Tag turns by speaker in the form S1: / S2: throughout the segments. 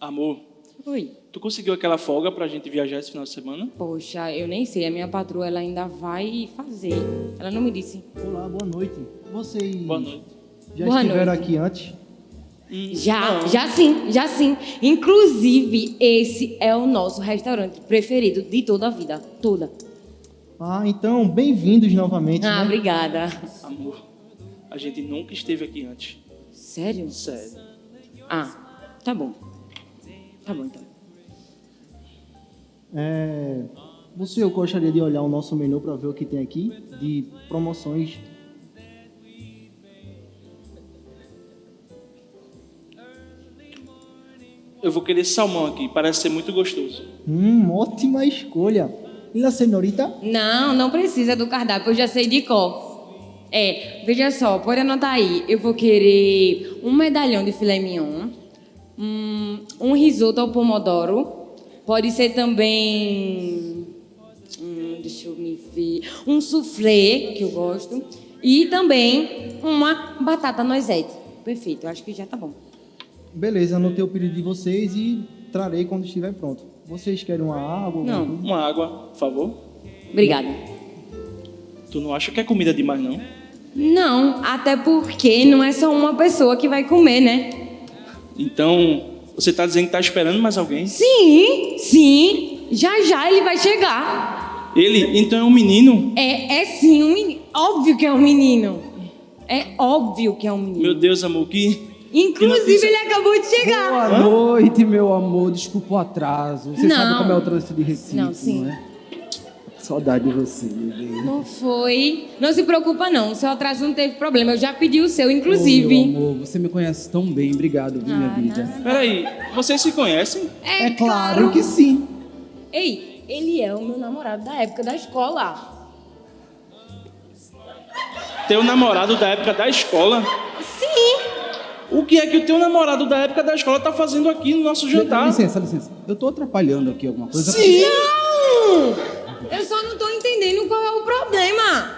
S1: Amor,
S2: Oi.
S1: tu conseguiu aquela folga pra gente viajar esse final de semana?
S2: Poxa, eu nem sei. A minha patroa, ela ainda vai fazer. Ela não me disse.
S3: Olá, boa noite. Vocês
S1: Boa noite.
S3: já
S2: Boa
S3: estiveram
S2: noite.
S3: aqui antes?
S2: Já sim. Inclusive, esse é o nosso restaurante preferido de toda a vida. Toda.
S3: Ah, então, bem-vindos novamente,
S2: Ah,
S3: né?
S2: obrigada.
S1: Amor, a gente nunca esteve aqui antes.
S2: Sério?
S1: Sério.
S2: Ah, tá bom. Tá bom, então.
S3: Você, eu gostaria de olhar o nosso menu para ver o que tem aqui de promoções.
S1: Eu vou querer salmão aqui, parece ser muito gostoso.
S3: Ótima escolha. E a senhorita?
S2: Não precisa do cardápio, eu já sei de cor. Veja só, pode anotar aí. Eu vou querer um medalhão de filé mignon, um risoto ao pomodoro, pode ser também, deixa eu me ver, um soufflé, que eu gosto, e também uma batata noisette. Perfeito, eu acho que já tá bom.
S3: Beleza, anotei o pedido de vocês e trarei quando estiver pronto. Vocês querem uma água?
S2: Não.
S3: alguma coisa?
S1: Uma água, por favor.
S2: Obrigada.
S1: Tu não acha que é comida demais, não?
S2: Não, até porque não é só uma pessoa que vai comer, né?
S1: Então, você tá dizendo que tá esperando mais alguém?
S2: Sim, já ele vai chegar.
S1: Ele, então é um menino?
S2: É sim um menino. Óbvio que é um menino. É óbvio que é um menino.
S1: Meu Deus, amor, que
S2: Inclusive,
S1: notícia.
S2: ele acabou de chegar.
S4: Boa noite, meu amor. Desculpa o atraso. Você
S2: Não.
S4: sabe como é o trânsito de Recife,
S2: Não, sim.
S4: né? Saudade de você, meu bem.
S2: Não foi. Não se preocupa, não. O seu atraso não teve problema. Eu já pedi o seu,
S4: Ô,
S2: inclusive.
S4: meu amor, você me conhece tão bem. Obrigado, viu, minha vida.
S1: Peraí, vocês se conhecem?
S4: É claro que sim.
S2: Ei, ele é o meu namorado da época da escola.
S1: Teu namorado da época da escola?
S2: Sim.
S1: O que é que o teu namorado da época da escola tá fazendo aqui no nosso jantar?
S4: Licença. Eu tô atrapalhando aqui alguma coisa?
S1: Sim!
S2: Não! Eu só não tô entendendo qual é o problema.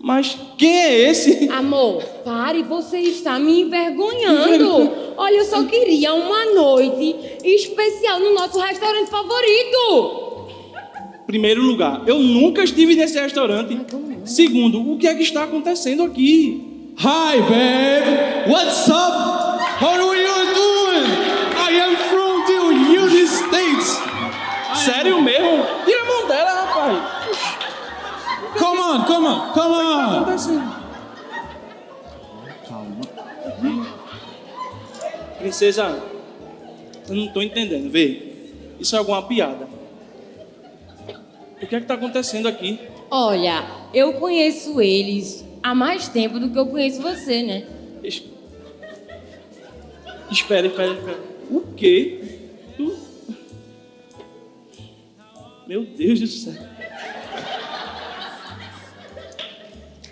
S1: Mas quem é esse?
S2: Amor, pare, você está me envergonhando. Olha, eu só queria uma noite especial no nosso restaurante favorito.
S1: Primeiro lugar, eu nunca estive nesse restaurante. Segundo, o que é que está acontecendo aqui?
S5: Hi, babe. What's up? How are you doing? I am from the United States.
S1: Sério mesmo? Tira a mão dela, rapaz.
S5: Come on, come on, come
S1: O que está
S5: on.
S1: acontecendo? Princesa, eu não estou entendendo. Vê, isso é alguma piada. O que é que está acontecendo aqui?
S2: Olha, eu conheço eles há mais tempo do que eu conheço você, né?
S1: Es- Espera. O quê? Meu Deus do céu.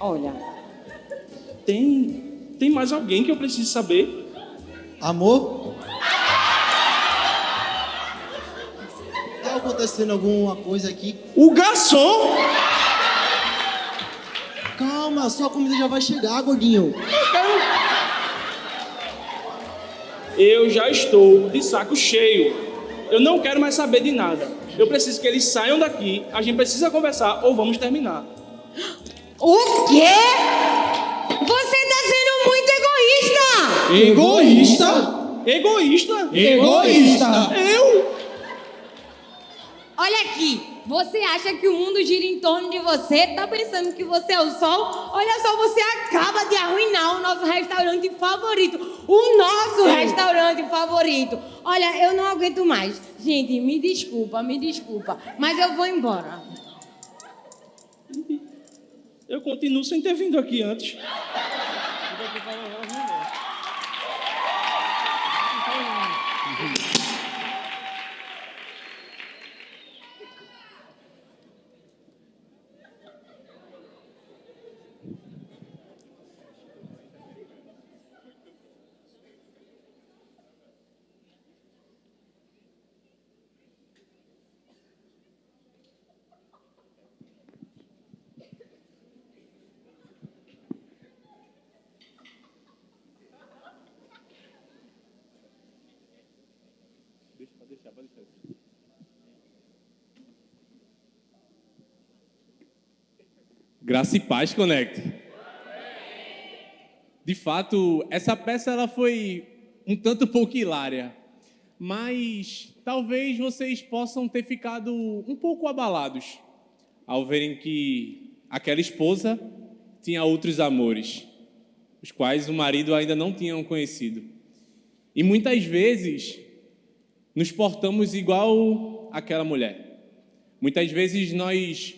S2: Olha,
S1: Tem mais alguém que eu preciso saber?
S3: Amor? Tá acontecendo alguma coisa aqui?
S1: O garçom!
S3: Calma, sua comida já vai chegar, gordinho.
S1: Eu já estou de saco cheio. Eu não quero mais saber de nada. Eu preciso que eles saiam daqui. A gente precisa conversar ou vamos terminar.
S2: o quê? Você tá sendo muito egoísta!
S5: Egoísta?
S1: Egoísta?
S5: Egoísta.
S1: Eu?
S2: Olha aqui, você acha que o mundo gira em torno de você? Tá pensando que você é o sol? Olha só, você acaba de arruinar o nosso restaurante favorito. O nosso restaurante favorito. Olha, eu não aguento mais. Gente, me desculpa, mas eu vou embora.
S1: Eu continuo sem ter vindo aqui antes.
S5: Graça e paz, Connect. De fato, essa peça ela foi um tanto pouco hilária, mas talvez vocês possam ter ficado um pouco abalados ao verem que aquela esposa tinha outros amores, os quais o marido ainda não tinha conhecido. E muitas vezes nos portamos igual àquela mulher. Muitas vezes nós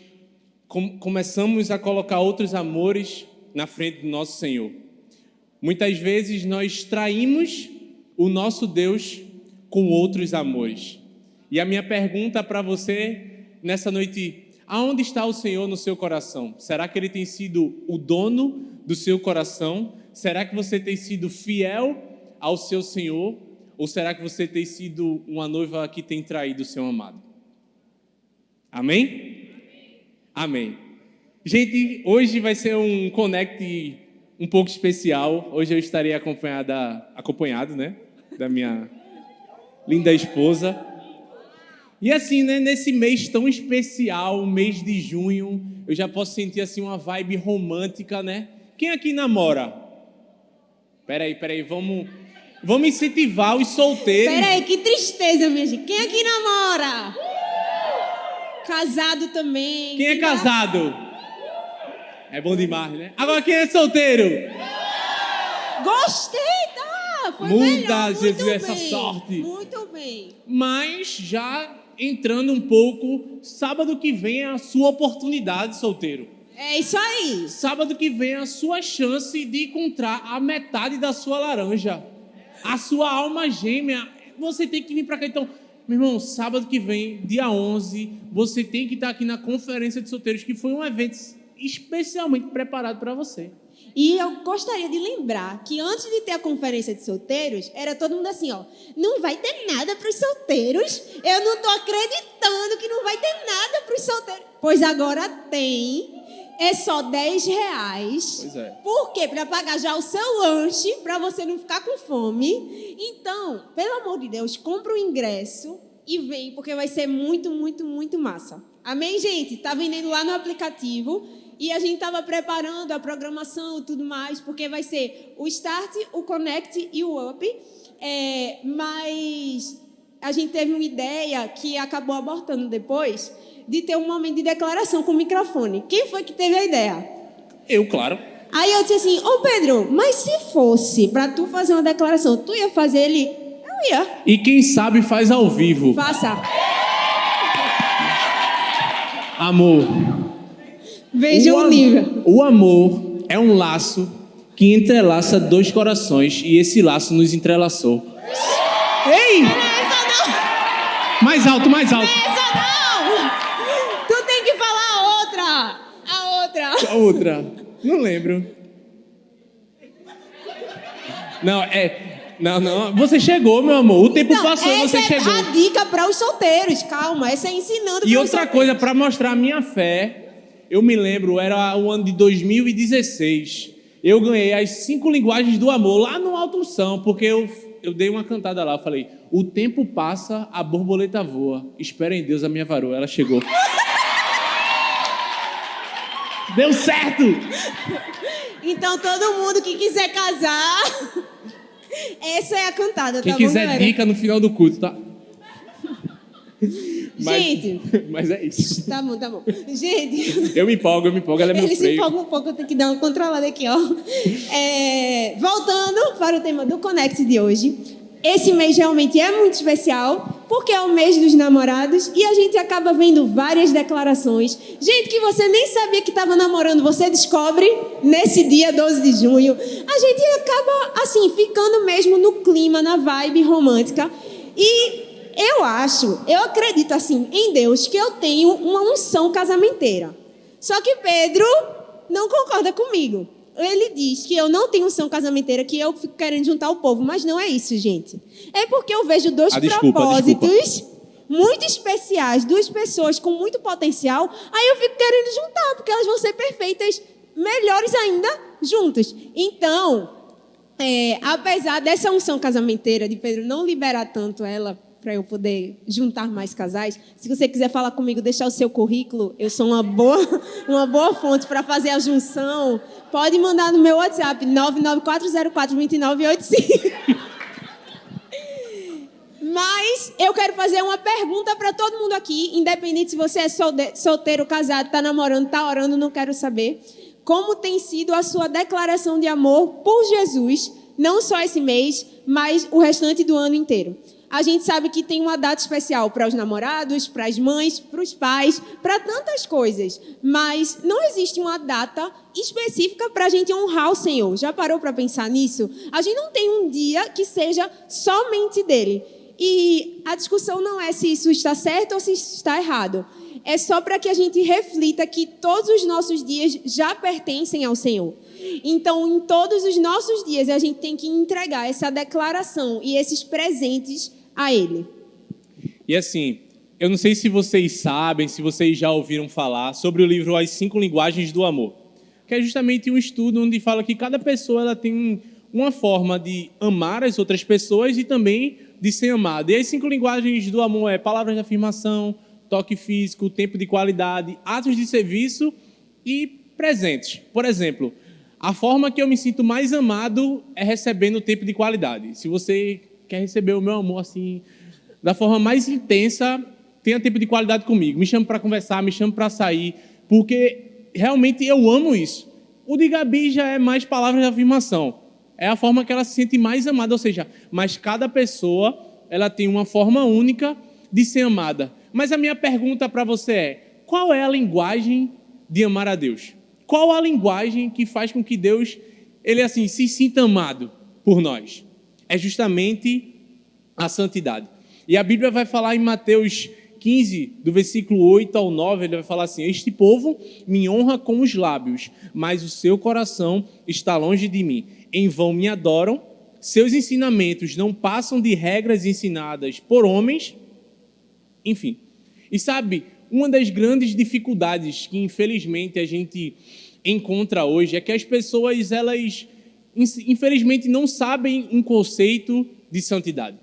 S5: começamos a colocar outros amores na frente do nosso Senhor. Muitas vezes nós traímos o nosso Deus com outros amores. E a minha pergunta para você nessa noite: aonde está o Senhor no seu coração? Será que Ele tem sido o dono do seu coração? Será que você tem sido fiel ao seu Senhor? Ou será que você tem sido uma noiva que tem traído o seu amado? Amém? Amém. Gente, hoje vai ser um Connect um pouco especial. Hoje eu estarei acompanhado, né, da minha linda esposa. E assim, né, nesse mês tão especial, mês de junho, eu já posso sentir assim uma vibe romântica, né? Quem aqui namora? Peraí, vamos incentivar os solteiros.
S6: Peraí, que tristeza, minha gente. Quem aqui namora? Casado também.
S5: Quem é casado? É bom demais, né? Agora quem é solteiro?
S6: Gostei, tá? Foi
S5: Muda,
S6: melhor.
S5: Jesus,
S6: Muito
S5: essa
S6: bem.
S5: sorte.
S6: Muito bem.
S5: Mas já entrando um pouco, sábado que vem é a sua oportunidade, solteiro.
S6: É isso aí.
S5: Sábado que vem é a sua chance de encontrar a metade da sua laranja. A sua alma gêmea. Você tem que vir para cá. Então, meu irmão, sábado que vem, dia 11, você tem que estar aqui na Conferência de Solteiros, que foi um evento especialmente preparado para você.
S6: E eu gostaria de lembrar que antes de ter a conferência de solteiros, era todo mundo assim, ó, não vai ter nada para os solteiros. Eu não tô acreditando que não vai ter nada para os solteiros. Pois agora tem. É só R$10.
S5: Pois é.
S6: Por quê? Para pagar já o seu lanche, para você não ficar com fome. Então, pelo amor de Deus, compra o ingresso e vem, porque vai ser muito, muito, muito massa. Amém, gente? Tá vendendo lá no aplicativo. E a gente estava preparando a programação e tudo mais, porque vai ser o Start, o Connect e o Up. Mas a gente teve uma ideia que acabou abortando depois, de ter um momento de declaração com o microfone. Quem foi que teve a ideia?
S5: Eu, claro.
S6: Aí eu disse assim, ô Pedro, mas se fosse para tu fazer uma declaração, tu ia fazer ele? Eu ia.
S5: E quem sabe faz ao vivo.
S6: Faça.
S5: Amor.
S6: Veja o nível.
S5: O amor é um laço que entrelaça dois corações, e esse laço nos entrelaçou. Ei! Mais alto, mais alto.
S6: Essa não! Tu tem que falar a outra. A outra.
S5: A outra. Não lembro. Não, Não. Você chegou, meu amor. O tempo passou e você chegou.
S6: Essa é a dica para os solteiros. Calma, essa é ensinando
S5: E
S6: para os
S5: outra
S6: solteiros.
S5: coisa, para mostrar a minha fé, eu me lembro, era o ano de 2016. Eu ganhei as 5 linguagens do amor lá no Alto Unção, porque eu dei uma cantada lá. Eu falei, o tempo passa, a borboleta voa. Espera em Deus a minha varoa. Ela chegou. Deu certo!
S6: Então, todo mundo que quiser casar, essa é a cantada,
S5: Quem
S6: tá bom,
S5: quiser
S6: galera?
S5: dica no final do culto, tá?
S6: Gente.
S5: Mas é isso.
S6: Tá bom. Gente...
S5: Eu me empolgo, ela é meu
S6: Ele se
S5: freio.
S6: empolga um pouco, eu tenho que dar uma controlada aqui, ó. Voltando para o tema do Connect de hoje. Esse mês realmente é muito especial, porque é o mês dos namorados e a gente acaba vendo várias declarações. Gente que você nem sabia que estava namorando, você descobre nesse dia 12 de junho. A gente acaba, assim, ficando mesmo no clima, na vibe romântica. E eu acredito, assim, em Deus, que eu tenho uma unção casamenteira. Só que Pedro não concorda comigo. Ele diz que eu não tenho unção casamenteira, que eu fico querendo juntar o povo. Mas não é isso, gente. É porque eu vejo dois propósitos muito especiais, duas pessoas com muito potencial. Aí eu fico querendo juntar, porque elas vão ser perfeitas, melhores ainda, juntas. Então, apesar dessa unção casamenteira de Pedro não liberar tanto ela, para eu poder juntar mais casais. Se você quiser falar comigo, deixar o seu currículo, eu sou uma boa fonte para fazer a junção. Pode mandar no meu WhatsApp, 994042985. Mas eu quero fazer uma pergunta para todo mundo aqui, independente se você é solteiro, casado, está namorando, está orando, não quero saber. Como tem sido a sua declaração de amor por Jesus, não só esse mês, mas o restante do ano inteiro? A gente sabe que tem uma data especial para os namorados, para as mães, para os pais, para tantas coisas. Mas não existe uma data específica para a gente honrar o Senhor. Já parou para pensar nisso? A gente não tem um dia que seja somente dele. E a discussão não é se isso está certo ou se isso está errado. É só para que a gente reflita que todos os nossos dias já pertencem ao Senhor. Então, em todos os nossos dias, a gente tem que entregar essa declaração e esses presentes a Ele.
S5: E assim, eu não sei se vocês sabem, se vocês já ouviram falar sobre o livro As 5 Linguagens do Amor, que é justamente um estudo onde fala que cada pessoa ela tem uma forma de amar as outras pessoas e também de ser amado. E as 5 linguagens do amor é palavras de afirmação, toque físico, tempo de qualidade, atos de serviço e presentes. Por exemplo, a forma que eu me sinto mais amado é recebendo tempo de qualidade. Se você quer receber o meu amor assim, da forma mais intensa, tenha tempo de qualidade comigo. Me chame para conversar, me chame para sair, porque realmente eu amo isso. O de Gabi já é mais palavras de afirmação. É a forma que ela se sente mais amada, ou seja, mas cada pessoa ela tem uma forma única de ser amada. Mas a minha pergunta para você é, qual é a linguagem de amar a Deus? Qual a linguagem que faz com que Deus ele assim se sinta amado por nós? É justamente a santidade. E a Bíblia vai falar em Mateus 15, do versículo 8 ao 9, ele vai falar assim: este povo me honra com os lábios, mas o seu coração está longe de mim. Em vão me adoram, seus ensinamentos não passam de regras ensinadas por homens, enfim. E sabe, uma das grandes dificuldades que infelizmente a gente encontra hoje é que as pessoas, elas infelizmente não sabem um conceito de santidade.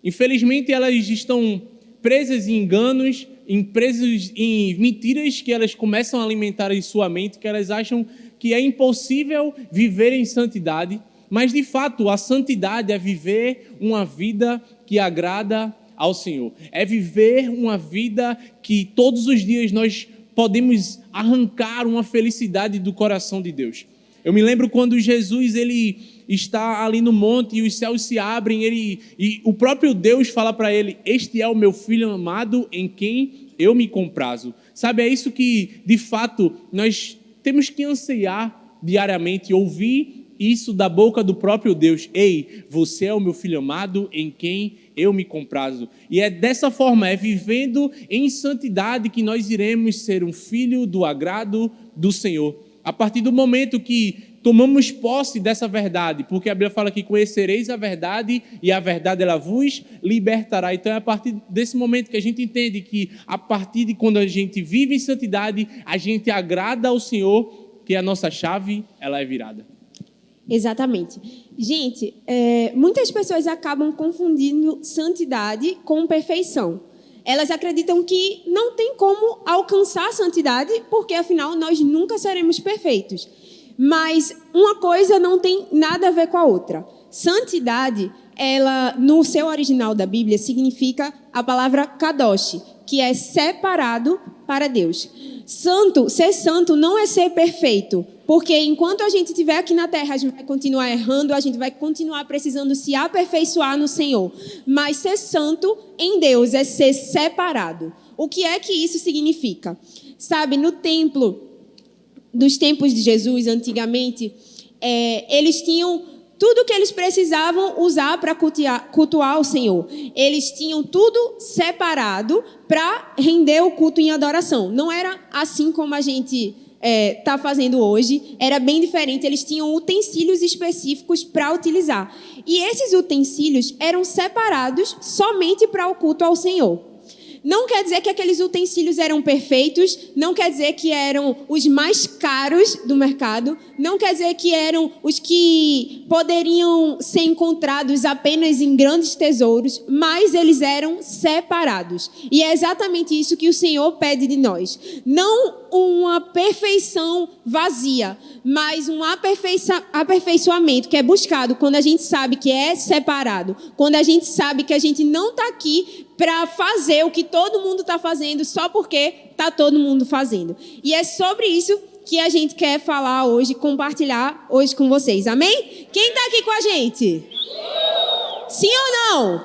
S5: Infelizmente elas estão presas em enganos, presas em mentiras que elas começam a alimentar em sua mente, que elas acham que é impossível viver em santidade, mas de fato a santidade é viver uma vida que agrada ao Senhor. É viver uma vida que todos os dias nós podemos arrancar uma felicidade do coração de Deus. Eu me lembro quando Jesus ele está ali no monte e os céus se abrem e o próprio Deus fala para ele: este é o meu filho amado em quem eu me comprazo. Sabe, é isso que de fato nós temos que anseiar diariamente, ouvir isso da boca do próprio Deus. Ei, você é o meu filho amado em quem eu me comprazo. E é dessa forma, é vivendo em santidade que nós iremos ser um filho do agrado do Senhor. A partir do momento que tomamos posse dessa verdade, porque a Bíblia fala que conhecereis a verdade e a verdade ela vos libertará. Então é a partir desse momento que a gente entende que a partir de quando a gente vive em santidade, a gente agrada ao Senhor, que a nossa chave ela é virada.
S6: Exatamente. Gente, muitas pessoas acabam confundindo santidade com perfeição. Elas acreditam que não tem como alcançar a santidade, porque afinal nós nunca seremos perfeitos. Mas uma coisa não tem nada a ver com a outra. Santidade, ela, no seu original da Bíblia, significa a palavra kadosh, que é separado para Deus. Ser santo não é ser perfeito, porque enquanto a gente estiver aqui na terra, a gente vai continuar errando, a gente vai continuar precisando se aperfeiçoar no Senhor. Mas ser santo em Deus é ser separado. O que é que isso significa? Sabe, no templo dos tempos de Jesus, antigamente, eles tinham tudo que eles precisavam usar para cultuar o Senhor. Eles tinham tudo separado para render o culto em adoração. Não era assim como a gente está fazendo hoje, era bem diferente. Eles tinham utensílios específicos para utilizar. E esses utensílios eram separados somente para o culto ao Senhor. Não quer dizer que aqueles utensílios eram perfeitos, não quer dizer que eram os mais caros do mercado, não quer dizer que eram os que poderiam ser encontrados apenas em grandes tesouros, mas eles eram separados. E é exatamente isso que o Senhor pede de nós. Não uma perfeição vazia, mas um aperfeiçoamento que é buscado quando a gente sabe que é separado, quando a gente sabe que a gente não está aqui para fazer o que todo mundo está fazendo só porque está todo mundo fazendo. E é sobre isso que a gente quer falar hoje, compartilhar hoje com vocês. Amém? Quem está aqui com a gente? Sim ou não?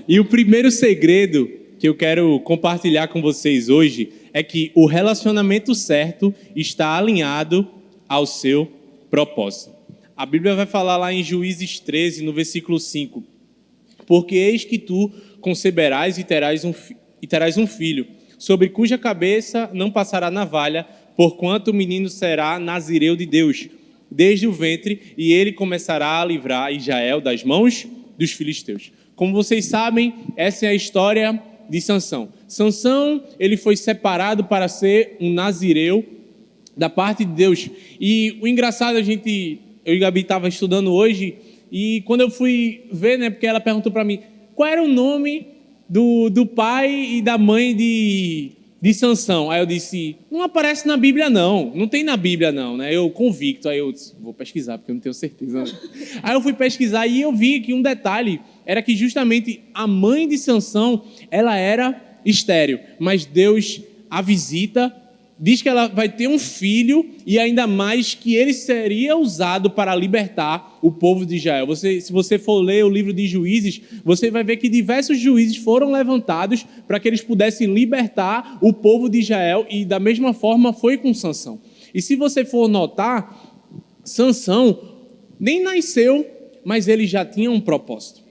S5: E o primeiro segredo que eu quero compartilhar com vocês hoje é que o relacionamento certo está alinhado ao seu propósito. A Bíblia vai falar lá em Juízes 13, no versículo 5. Porque eis que tu conceberás e terás um filho, sobre cuja cabeça não passará navalha, porquanto o menino será nazireu de Deus, desde o ventre, e ele começará a livrar Israel das mãos dos filisteus. Como vocês sabem, essa é a história de Sansão. Sansão, ele foi separado para ser um nazireu da parte de Deus. E o engraçado, eu e a Gabi estava estudando hoje, e quando eu fui ver, né, porque ela perguntou para mim, qual era o nome do pai e da mãe de Sansão? Aí eu disse, não aparece na Bíblia não tem na Bíblia não, né? Eu convicto, aí eu disse, vou pesquisar, porque eu não tenho certeza. Aí eu fui pesquisar e eu vi que um detalhe era que justamente a mãe de Sansão, ela era estéril, mas Deus a visita, diz que ela vai ter um filho e ainda mais que ele seria usado para libertar o povo de Israel. Se você for ler o livro de Juízes, você vai ver que diversos juízes foram levantados para que eles pudessem libertar o povo de Israel e da mesma forma foi com Sansão. E se você for notar, Sansão nem nasceu, mas ele já tinha um propósito.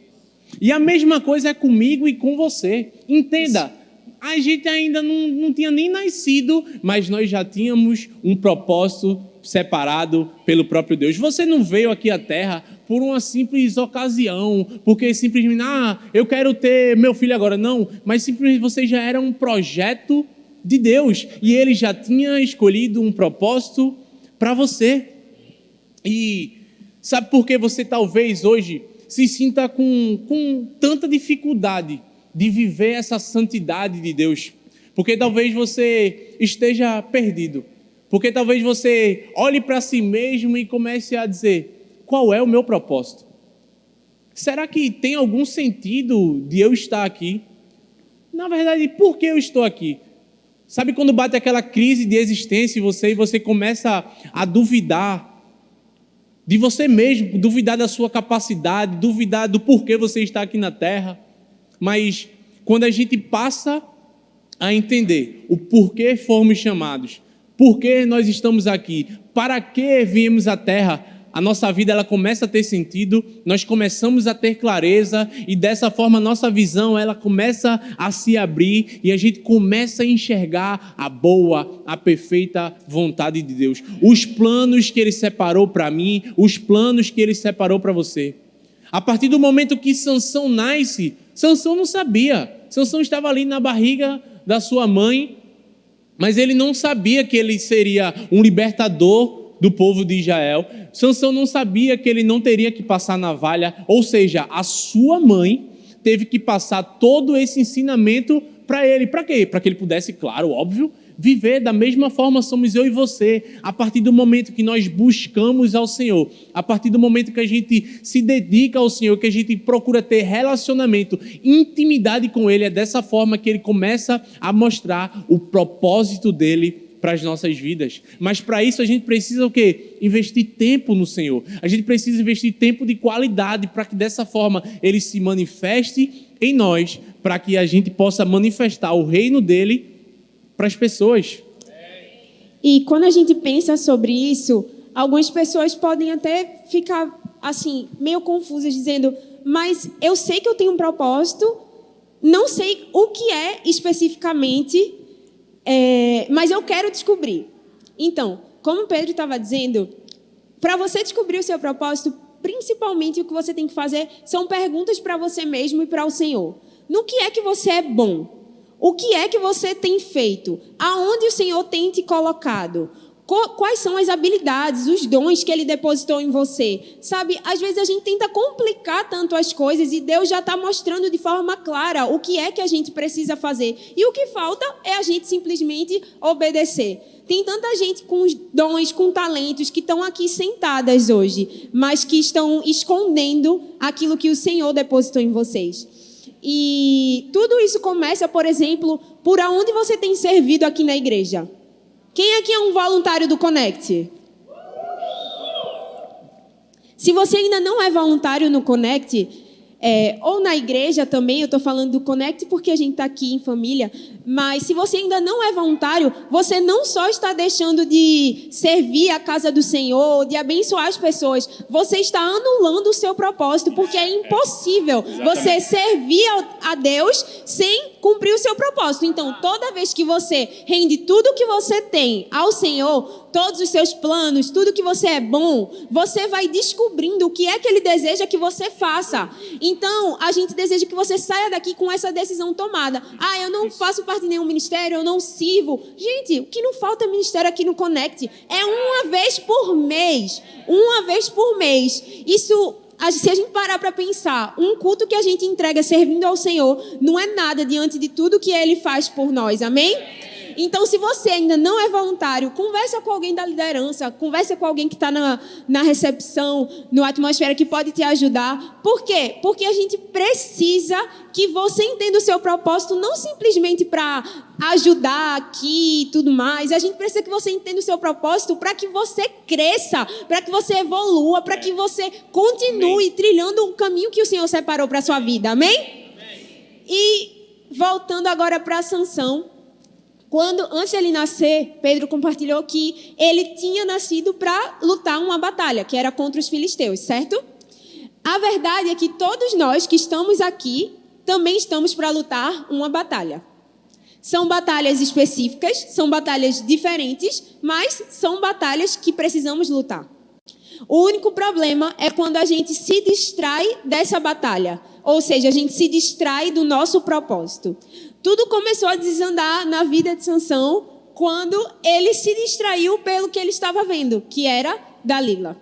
S5: E a mesma coisa é comigo e com você. Entenda, a gente ainda não tinha nem nascido, mas nós já tínhamos um propósito separado pelo próprio Deus. Você não veio aqui à Terra por uma simples ocasião, porque simplesmente, eu quero ter meu filho agora. Não, mas simplesmente você já era um projeto de Deus e Ele já tinha escolhido um propósito para você. E sabe por que você talvez hoje se sinta com tanta dificuldade de viver essa santidade de Deus? Porque talvez você esteja perdido. Porque talvez você olhe para si mesmo e comece a dizer, qual é o meu propósito? Será que tem algum sentido de eu estar aqui? Na verdade, por que eu estou aqui? Sabe quando bate aquela crise de existência em você e você começa a duvidar de você mesmo, duvidar da sua capacidade, duvidar do porquê você está aqui na Terra? Mas quando a gente passa a entender o porquê fomos chamados, porquê nós estamos aqui, para que viemos à Terra, a nossa vida ela começa a ter sentido, nós começamos a ter clareza e dessa forma a nossa visão ela começa a se abrir e a gente começa a enxergar a boa, a perfeita vontade de Deus. Os planos que Ele separou para mim, os planos que Ele separou para você. A partir do momento que Sansão nasce, Sansão não sabia. Sansão estava ali na barriga da sua mãe, mas ele não sabia que ele seria um libertador do povo de Israel. Sansão não sabia que ele não teria que passar navalha, ou seja, a sua mãe teve que passar todo esse ensinamento para ele. Para quê? Para que ele pudesse, claro, óbvio, viver da mesma forma somos eu e você. A partir do momento que nós buscamos ao Senhor, a partir do momento que a gente se dedica ao Senhor, que a gente procura ter relacionamento, intimidade com Ele, é dessa forma que Ele começa a mostrar o propósito dEle para as nossas vidas. Mas para isso a gente precisa o quê? Investir tempo no Senhor. A gente precisa investir tempo de qualidade para que dessa forma Ele se manifeste em nós, para que a gente possa manifestar o reino dEle para as pessoas.
S6: E quando a gente pensa sobre isso, algumas pessoas podem até ficar assim, meio confusas, dizendo, mas eu sei que eu tenho um propósito, não sei o que é especificamente, mas eu quero descobrir. Então, como o Pedro estava dizendo, para você descobrir o seu propósito, principalmente o que você tem que fazer são perguntas para você mesmo e para o Senhor. No que é que você é bom? O que é que você tem feito? Aonde o Senhor tem te colocado? Quais são as habilidades, os dons que Ele depositou em você? Sabe, às vezes a gente tenta complicar tanto as coisas e Deus já está mostrando de forma clara o que é que a gente precisa fazer. E o que falta é a gente simplesmente obedecer. Tem tanta gente com dons, com talentos, que estão aqui sentadas hoje, mas que estão escondendo aquilo que o Senhor depositou em vocês. E tudo isso começa, por exemplo, por aonde você tem servido aqui na igreja. Quem aqui é um voluntário do Connect? Se você ainda não é voluntário no Connect, ou na igreja também, eu estou falando do Connect porque a gente está aqui em família, mas se você ainda não é voluntário, você não só está deixando de servir a casa do Senhor, de abençoar as pessoas, você está anulando o seu propósito, porque é impossível você servir a Deus sem cumprir o seu propósito. Então, toda vez que você rende tudo que você tem ao Senhor, todos os seus planos, tudo que você é bom, você vai descobrindo o que é que Ele deseja que você faça. Então, a gente deseja que você saia daqui com essa decisão tomada. Eu não faço parte de nenhum ministério, eu não sirvo. Gente, o que não falta é ministério aqui no Connect. É uma vez por mês. Uma vez por mês. Isso, se a gente parar para pensar, um culto que a gente entrega servindo ao Senhor não é nada diante de tudo que Ele faz por nós. Amém? Então, se você ainda não é voluntário, conversa com alguém da liderança, conversa com alguém que está na recepção, no atmosfera, que pode te ajudar. Por quê? Porque a gente precisa que você entenda o seu propósito, não simplesmente para ajudar aqui e tudo mais. A gente precisa que você entenda o seu propósito para que você cresça, para que você evolua, para que você continue trilhando o caminho que o Senhor separou para a sua vida. Amém? E voltando agora para Sansão. Antes de ele nascer, Pedro compartilhou que ele tinha nascido para lutar uma batalha, que era contra os filisteus, certo? A verdade é que todos nós que estamos aqui também estamos para lutar uma batalha. São batalhas específicas, são batalhas diferentes, mas são batalhas que precisamos lutar. O único problema é quando a gente se distrai dessa batalha, ou seja, a gente se distrai do nosso propósito. Tudo começou a desandar na vida de Sansão quando ele se distraiu pelo que ele estava vendo, que era Dalila.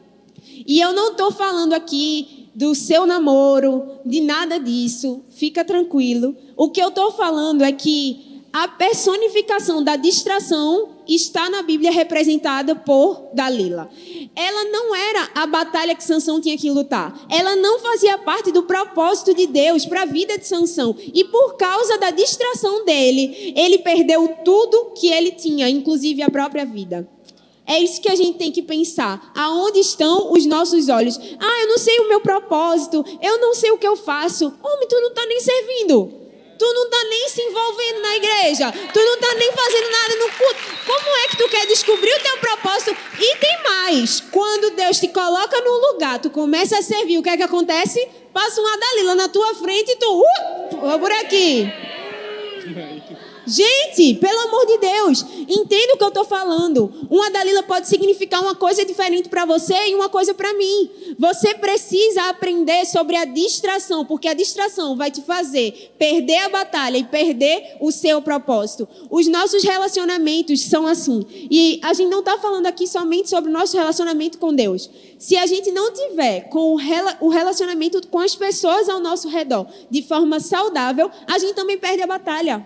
S6: E eu não estou falando aqui do seu namoro, de nada disso, fica tranquilo. O que eu estou falando é que a personificação da distração está na Bíblia representada por Dalila. Ela não era a batalha que Sansão tinha que lutar. Ela não fazia parte do propósito de Deus para a vida de Sansão. E por causa da distração dele, ele perdeu tudo que ele tinha, inclusive a própria vida. É isso que a gente tem que pensar. Aonde estão os nossos olhos? Eu não sei o meu propósito. Eu não sei o que eu faço. Homem, tu não está nem servindo. Tu não está nem se envolvendo na igreja. Tu não está nem fazendo nada no culto. Como é que tu quer descobrir o teu propósito? E tem mais. Quando Deus te coloca num lugar, tu começa a servir, o que é que acontece? Passa uma Dalila na tua frente e tu... vou por aqui. Gente, pelo amor de Deus, entenda o que eu estou falando. Uma Dalila pode significar uma coisa diferente para você e uma coisa para mim. Você precisa aprender sobre a distração, porque a distração vai te fazer perder a batalha e perder o seu propósito. Os nossos relacionamentos são assim. E a gente não está falando aqui somente sobre o nosso relacionamento com Deus. Se a gente não tiver com o relacionamento com as pessoas ao nosso redor de forma saudável, a gente também perde a batalha.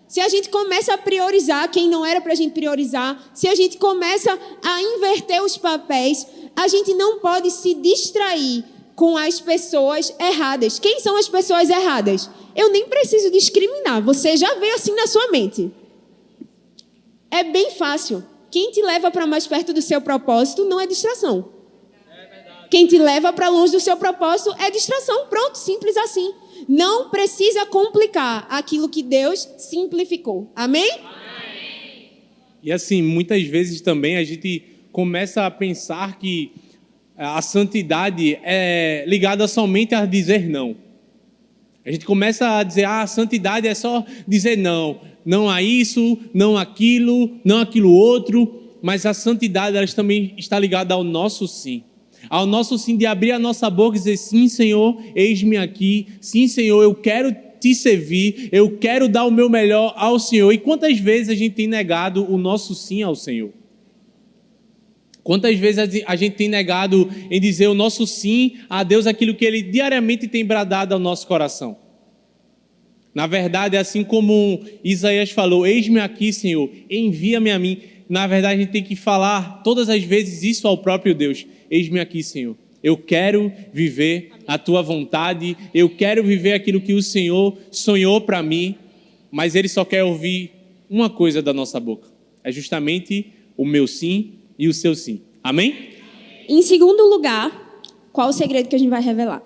S6: Se a gente começa a priorizar quem não era para a gente priorizar, se a gente começa a inverter os papéis, a gente não pode se distrair com as pessoas erradas. Quem são as pessoas erradas? Eu nem preciso discriminar, você já veio assim na sua mente. É bem fácil. Quem te leva para mais perto do seu propósito não é distração. Quem te leva para longe do seu propósito é distração. Pronto, simples assim. Não precisa complicar aquilo que Deus simplificou. Amém?
S5: Amém. E assim, muitas vezes também a gente começa a pensar que a santidade é ligada somente a dizer não. A gente começa a dizer, a santidade é só dizer não. Não a isso, não aquilo, não aquilo outro. Mas a santidade ela também está ligada ao nosso sim. Ao nosso sim de abrir a nossa boca e dizer, sim, Senhor, eis-me aqui. Sim, Senhor, eu quero te servir, eu quero dar o meu melhor ao Senhor. E quantas vezes a gente tem negado o nosso sim ao Senhor? Quantas vezes a gente tem negado em dizer o nosso sim a Deus, aquilo que Ele diariamente tem bradado ao nosso coração? Na verdade, assim como Isaías falou, eis-me aqui, Senhor, envia-me a mim. Na verdade, a gente tem que falar todas as vezes isso ao próprio Deus. Eis-me aqui, Senhor. Eu quero viver a Tua vontade, eu quero viver aquilo que o Senhor sonhou para mim, mas Ele só quer ouvir uma coisa da nossa boca. É justamente o meu sim e o seu sim. Amém?
S6: Em segundo lugar, qual o segredo que a gente vai revelar?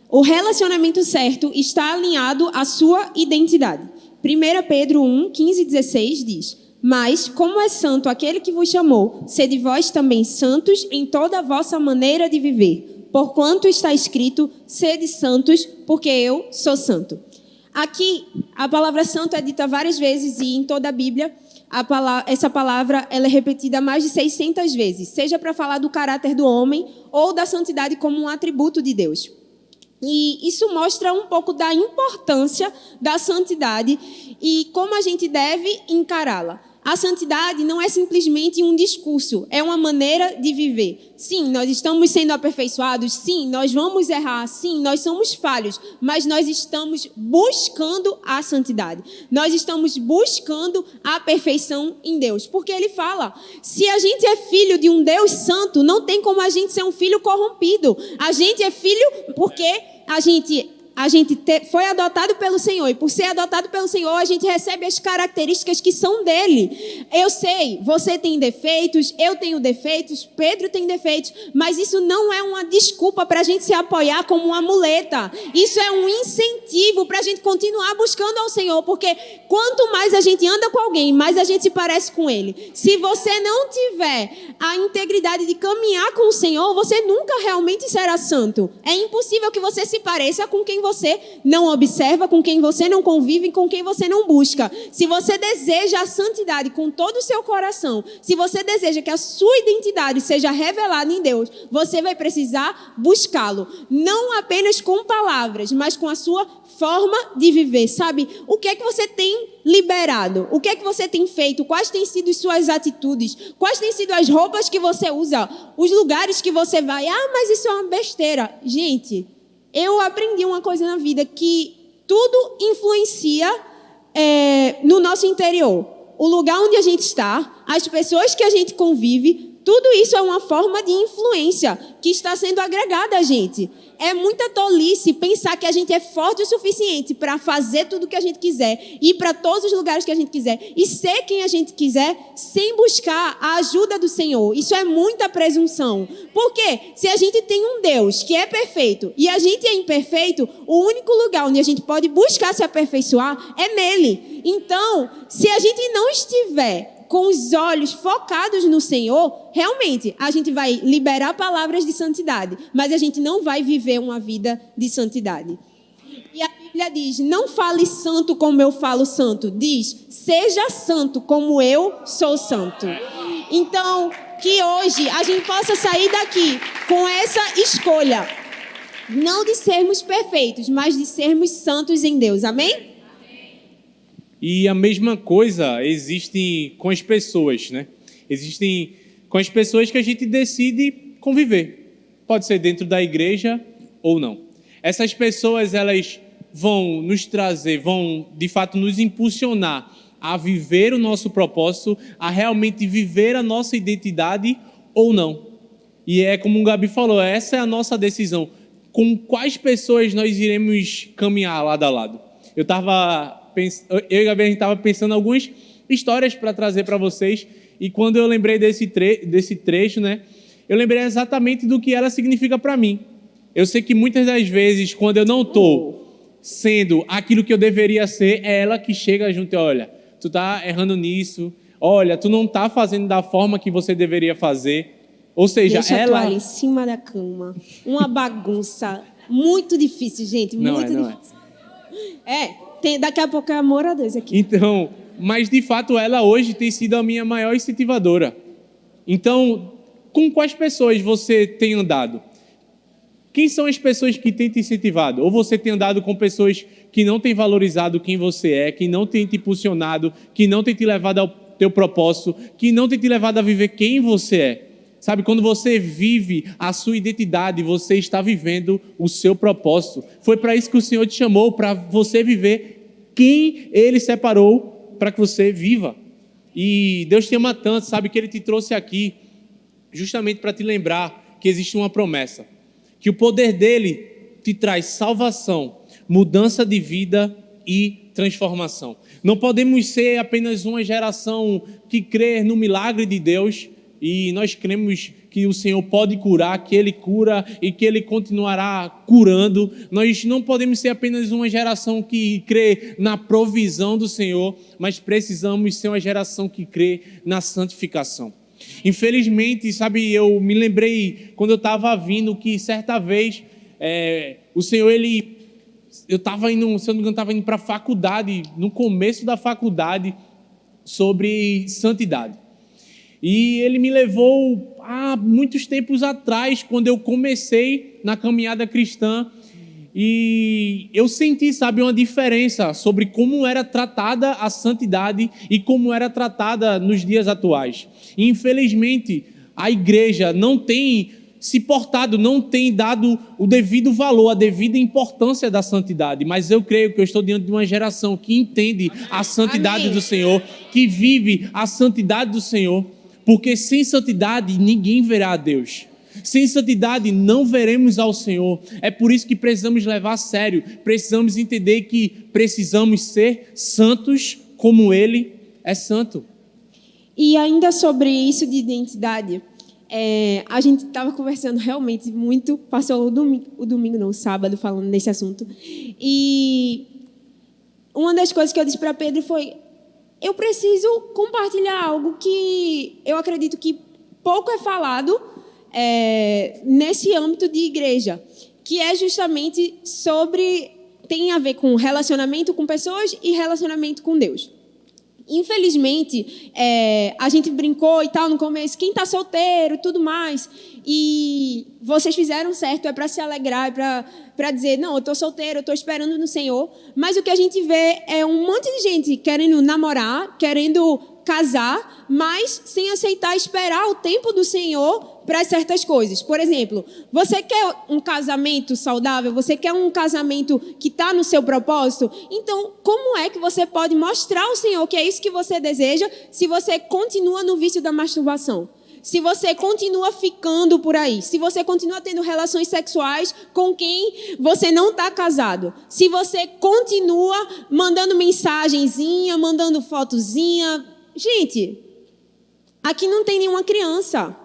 S6: O relacionamento certo está alinhado à sua identidade. 1 Pedro 1, 15 e 16 diz: mas, como é santo aquele que vos chamou, sede vós também santos em toda a vossa maneira de viver. Porquanto está escrito, sede santos, porque eu sou santo. Aqui, a palavra santo é dita várias vezes e em toda a Bíblia, essa palavra ela é repetida mais de 600 vezes, seja para falar do caráter do homem ou da santidade como um atributo de Deus. E isso mostra um pouco da importância da santidade e como a gente deve encará-la. A santidade não é simplesmente um discurso, é uma maneira de viver. Sim, nós estamos sendo aperfeiçoados, sim, nós vamos errar, sim, nós somos falhos, mas nós estamos buscando a santidade. Nós estamos buscando a perfeição em Deus. Porque Ele fala, se a gente é filho de um Deus santo, não tem como a gente ser um filho corrompido. A gente é filho porque a gente foi adotado pelo Senhor, e por ser adotado pelo Senhor, a gente recebe as características que são dele. Eu sei, você tem defeitos, eu tenho defeitos, Pedro tem defeitos, mas isso não é uma desculpa para a gente se apoiar como uma muleta. Isso é um incentivo para a gente continuar buscando ao Senhor, porque quanto mais a gente anda com alguém, mais a gente se parece com ele. Se você não tiver a integridade de caminhar com o Senhor, você nunca realmente será santo. É impossível que você se pareça com quem você não observa, com quem você não convive, com quem você não busca. Se você deseja a santidade com todo o seu coração, se você deseja que a sua identidade seja revelada em Deus, você vai precisar buscá-lo. Não apenas com palavras, mas com a sua forma de viver, sabe? O que é que você tem liberado? O que é que você tem feito? Quais têm sido suas atitudes? Quais têm sido as roupas que você usa? Os lugares que você vai? Ah, mas isso é uma besteira. Gente, eu aprendi uma coisa na vida, que tudo influencia no nosso interior. O lugar onde a gente está, as pessoas que a gente convive, tudo isso é uma forma de influência que está sendo agregada a gente. É muita tolice pensar que a gente é forte o suficiente para fazer tudo o que a gente quiser, ir para todos os lugares que a gente quiser e ser quem a gente quiser sem buscar a ajuda do Senhor. Isso é muita presunção. Porque se a gente tem um Deus que é perfeito e a gente é imperfeito, o único lugar onde a gente pode buscar se aperfeiçoar é nele. Então, se a gente não estiver com os olhos focados no Senhor, realmente, a gente vai liberar palavras de santidade, mas a gente não vai viver uma vida de santidade. E a Bíblia diz, não fale santo como eu falo santo. Diz, seja santo como eu sou santo. Então, que hoje a gente possa sair daqui com essa escolha. Não de sermos perfeitos, mas de sermos santos em Deus. Amém?
S5: E a mesma coisa existe com as pessoas, né? Existem com as pessoas que a gente decide conviver. Pode ser dentro da igreja ou não. Essas pessoas, elas vão nos trazer, vão de fato nos impulsionar a viver o nosso propósito, a realmente viver a nossa identidade ou não. E é como o Gabi falou, essa é a nossa decisão. Com quais pessoas nós iremos caminhar lado a lado? Eu e a Gabi, a gente estava pensando algumas histórias para trazer para vocês, e quando eu lembrei desse trecho, né, eu lembrei exatamente do que ela significa para mim. Eu sei que muitas das vezes, quando eu não estou sendo aquilo que eu deveria ser, é ela que chega junto e olha, tu está errando nisso, olha, tu não está fazendo da forma que você deveria fazer. Ou seja,
S6: deixa
S5: ela...
S6: a toalha em cima da cama, uma bagunça muito difícil, gente, muito difícil. Daqui a pouco é amor a Deus aqui.
S5: Então, mas de fato ela hoje tem sido a minha maior incentivadora. Então, com quais pessoas você tem andado? Quem são as pessoas que têm te incentivado? Ou você tem andado com pessoas que não têm valorizado quem você é, que não têm te impulsionado, que não têm te levado ao teu propósito, que não têm te levado a viver quem você é? Sabe, quando você vive a sua identidade, você está vivendo o seu propósito. Foi para isso que o Senhor te chamou, para você viver quem Ele separou para que você viva. E Deus te ama tanto, sabe, que Ele te trouxe aqui justamente para te lembrar que existe uma promessa. Que o poder dele te traz salvação, mudança de vida e transformação. Não podemos ser apenas uma geração que crê no milagre de Deus, e nós cremos que o Senhor pode curar, que Ele cura e que Ele continuará curando. Nós não podemos ser apenas uma geração que crê na provisão do Senhor, mas precisamos ser uma geração que crê na santificação. Infelizmente, sabe, eu me lembrei quando eu estava vindo que certa vez o Senhor, eu estava indo, se eu não me engano, estava indo para a faculdade, no começo da faculdade, sobre santidade. E Ele me levou há muitos tempos atrás, quando eu comecei na caminhada cristã, e eu senti, sabe, uma diferença sobre como era tratada a santidade e como era tratada nos dias atuais. E, infelizmente, a igreja não tem se portado, não tem dado o devido valor, a devida importância da santidade. Mas eu creio que eu estou diante de uma geração que entende a santidade do Senhor, que vive a santidade do Senhor, porque sem santidade ninguém verá a Deus. Sem santidade não veremos ao Senhor. É por isso que precisamos levar a sério, precisamos entender que precisamos ser santos como Ele é santo.
S6: E ainda sobre isso de identidade, a gente estava conversando realmente muito, passou o sábado falando desse assunto, e uma das coisas que eu disse para Pedro foi: eu preciso compartilhar algo que eu acredito que pouco é falado nesse âmbito de igreja, que é justamente tem a ver com relacionamento com pessoas e relacionamento com Deus. Infelizmente, a gente brincou e tal no começo, quem está solteiro, tudo mais, e vocês fizeram certo, é para se alegrar, para dizer, não, eu estou solteiro, eu estou esperando no Senhor, mas o que a gente vê é um monte de gente querendo namorar, querendo casar, mas sem aceitar esperar o tempo do Senhor para certas coisas. Por exemplo, você quer um casamento saudável? Você quer um casamento que está no seu propósito? Então, como é que você pode mostrar ao Senhor que é isso que você deseja se você continua no vício da masturbação? Se você continua ficando por aí, se você continua tendo relações sexuais com quem você não está casado, se você continua mandando mensagenzinha, mandando fotozinha. Gente, aqui não tem nenhuma criança.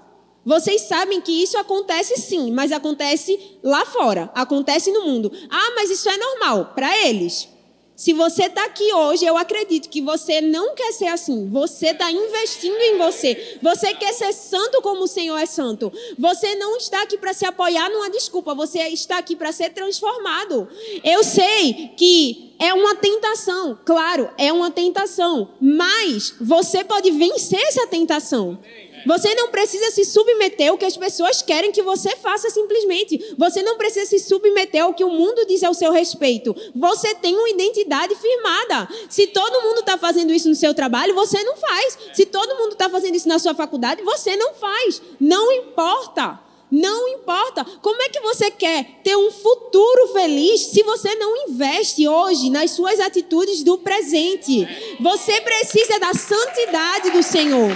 S6: Vocês sabem que isso acontece sim, mas acontece lá fora, acontece no mundo. Ah, mas isso é normal para eles. Se você está aqui hoje, eu acredito que você não quer ser assim. Você está investindo em você. Você quer ser santo como o Senhor é santo. Você não está aqui para se apoiar numa desculpa. Você está aqui para ser transformado. Eu sei que é uma tentação. Claro, é uma tentação. Mas você pode vencer essa tentação. Você não precisa se submeter ao que as pessoas querem que você faça simplesmente. Você não precisa se submeter ao que o mundo diz ao seu respeito. Você tem uma identidade firmada. Se todo mundo está fazendo isso no seu trabalho, você não faz. Se todo mundo está fazendo isso na sua faculdade, você não faz. Não importa. Não importa. Como é que você quer ter um futuro feliz se você não investe hoje nas suas atitudes do presente? Você precisa da santidade do Senhor.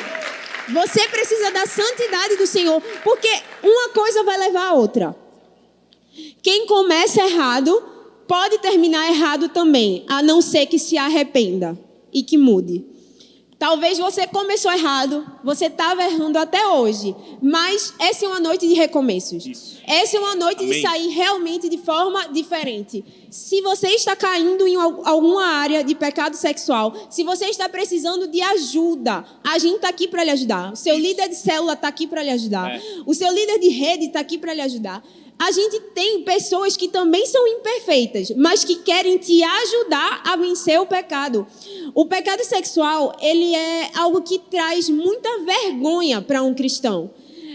S6: Você precisa da santidade do Senhor, porque uma coisa vai levar a outra. Quem começa errado pode terminar errado também, a não ser que se arrependa e que mude. Talvez você começou errado, você estava errando até hoje, mas essa é uma noite de recomeços. Isso. Essa é uma noite de sair realmente de forma diferente. Se você está caindo em alguma área de pecado sexual, se você está precisando de ajuda, a gente está aqui para lhe ajudar. O seu líder de célula está aqui para lhe ajudar. O seu líder de rede está aqui para lhe ajudar. A gente tem pessoas que também são imperfeitas, mas que querem te ajudar a vencer o pecado. O pecado sexual, ele é algo que traz muita vergonha para um cristão.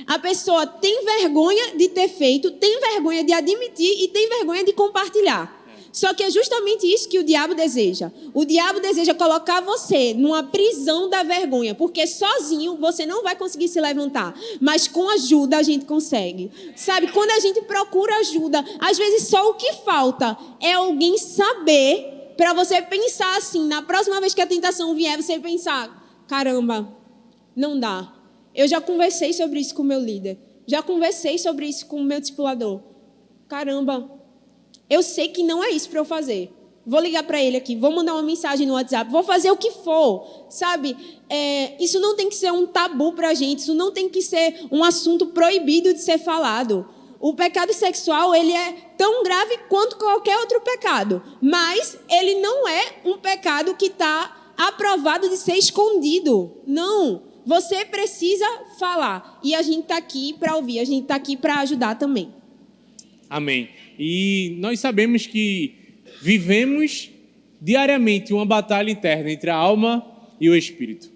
S6: A pessoa tem vergonha de ter feito, tem vergonha de admitir e tem vergonha de compartilhar. Só que é justamente isso que o diabo deseja. O diabo deseja colocar você numa prisão da vergonha, porque sozinho você não vai conseguir se levantar. Mas com ajuda a gente consegue. Sabe, quando a gente procura ajuda, às vezes só o que falta é alguém saber, para você pensar assim, na próxima vez que a tentação vier, você pensar, caramba, não dá. Eu já conversei sobre isso com o meu líder. Já conversei sobre isso com o meu discipulador. Caramba, eu sei que não é isso para eu fazer. Vou ligar para ele aqui, vou mandar uma mensagem no WhatsApp, vou fazer o que for, sabe? Isso não tem que ser um tabu para a gente, isso não tem que ser um assunto proibido de ser falado. O pecado sexual, ele é tão grave quanto qualquer outro pecado, mas ele não é um pecado que está aprovado de ser escondido. Não, você precisa falar. E a gente está aqui para ouvir, a gente está aqui para ajudar também.
S5: Amém. E nós sabemos que vivemos diariamente uma batalha interna entre a alma e o espírito.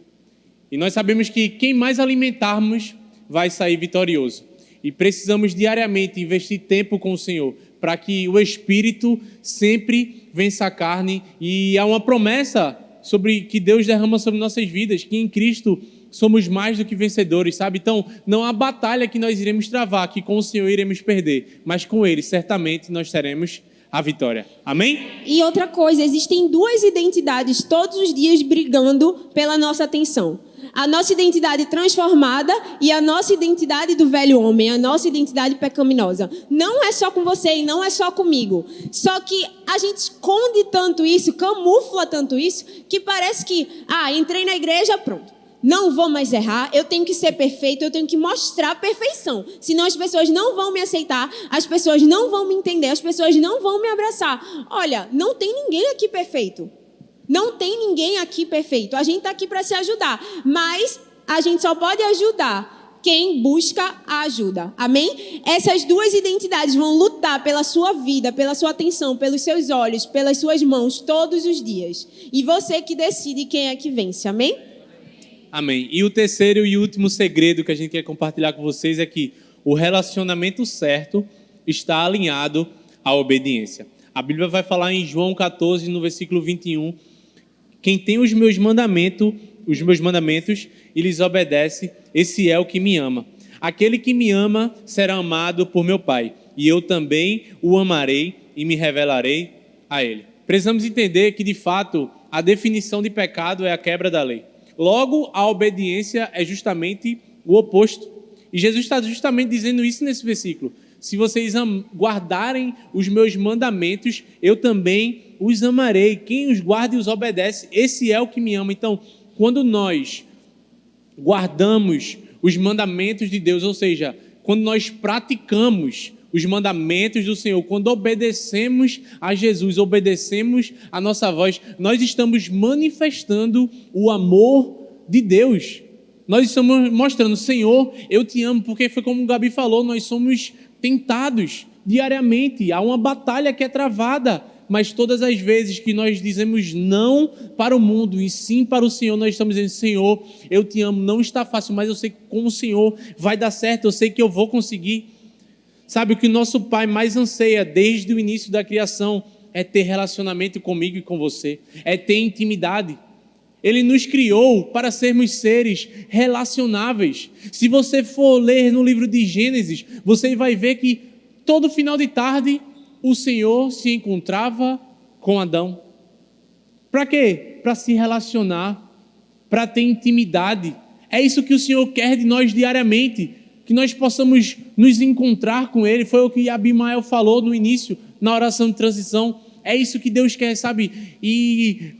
S5: E nós sabemos que quem mais alimentarmos vai sair vitorioso. E precisamos diariamente investir tempo com o Senhor para que o espírito sempre vença a carne. E há uma promessa sobre que Deus derrama sobre nossas vidas, que em Cristo somos mais do que vencedores, sabe? Então, não há batalha que nós iremos travar, que com o Senhor iremos perder, mas com Ele, certamente, nós teremos a vitória. Amém?
S6: E outra coisa, existem duas identidades todos os dias brigando pela nossa atenção. A nossa identidade transformada e a nossa identidade do velho homem, a nossa identidade pecaminosa. Não é só com você e não é só comigo. Só que a gente esconde tanto isso, camufla tanto isso, que parece que, entrei na igreja, pronto. Não vou mais errar, eu tenho que ser perfeito, eu tenho que mostrar a perfeição. Senão as pessoas não vão me aceitar, as pessoas não vão me entender, as pessoas não vão me abraçar. Olha, não tem ninguém aqui perfeito. Não tem ninguém aqui perfeito. A gente está aqui para se ajudar, mas a gente só pode ajudar quem busca a ajuda. Amém? Essas duas identidades vão lutar pela sua vida, pela sua atenção, pelos seus olhos, pelas suas mãos, todos os dias. E você que decide quem é que vence. Amém?
S5: Amém. E o terceiro e último segredo que a gente quer compartilhar com vocês é que o relacionamento certo está alinhado à obediência. A Bíblia vai falar em João 14, no versículo 21, quem tem os meus mandamentos e lhes obedece, esse é o que me ama. Aquele que me ama será amado por meu Pai, e eu também o amarei e me revelarei a ele. Precisamos entender que, de fato, a definição de pecado é a quebra da lei. Logo, a obediência é justamente o oposto. E Jesus está justamente dizendo isso nesse versículo. Se vocês guardarem os meus mandamentos, eu também os amarei. Quem os guarda e os obedece, esse é o que me ama. Então, quando nós guardamos os mandamentos de Deus, ou seja, quando nós praticamos os mandamentos do Senhor, quando obedecemos a Jesus, obedecemos a nossa voz, nós estamos manifestando o amor de Deus. Nós estamos mostrando, Senhor, eu te amo, porque foi como o Gabi falou, nós somos tentados diariamente, há uma batalha que é travada, mas todas as vezes que nós dizemos não para o mundo e sim para o Senhor, nós estamos dizendo, Senhor, eu te amo, não está fácil, mas eu sei que com o Senhor vai dar certo, eu sei que eu vou conseguir. Sabe, o que nosso Pai mais anseia desde o início da criação é ter relacionamento comigo e com você, é ter intimidade. Ele nos criou para sermos seres relacionáveis. Se você for ler no livro de Gênesis, você vai ver que todo final de tarde o Senhor se encontrava com Adão. Para quê? Para se relacionar, para ter intimidade. É isso que o Senhor quer de nós diariamente, que nós possamos nos encontrar com Ele. Foi o que Abimael falou no início, na oração de transição. É isso que Deus quer, sabe? E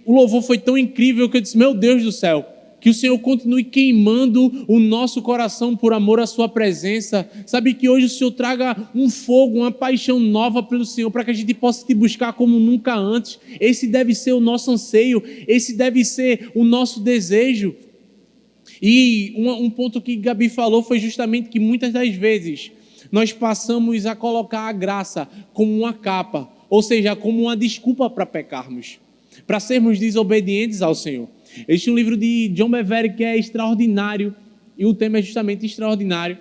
S5: o louvor foi tão incrível que eu disse, meu Deus do céu, que o Senhor continue queimando o nosso coração por amor à sua presença. Sabe, que hoje o Senhor traga um fogo, uma paixão nova pelo Senhor, para que a gente possa te buscar como nunca antes. Esse deve ser o nosso anseio, esse deve ser o nosso desejo. E um ponto que Gabi falou foi justamente que muitas das vezes nós passamos a colocar a graça como uma capa, ou seja, como uma desculpa para pecarmos, para sermos desobedientes ao Senhor. Existe um livro de John Bevere que é extraordinário E o tema é justamente extraordinário.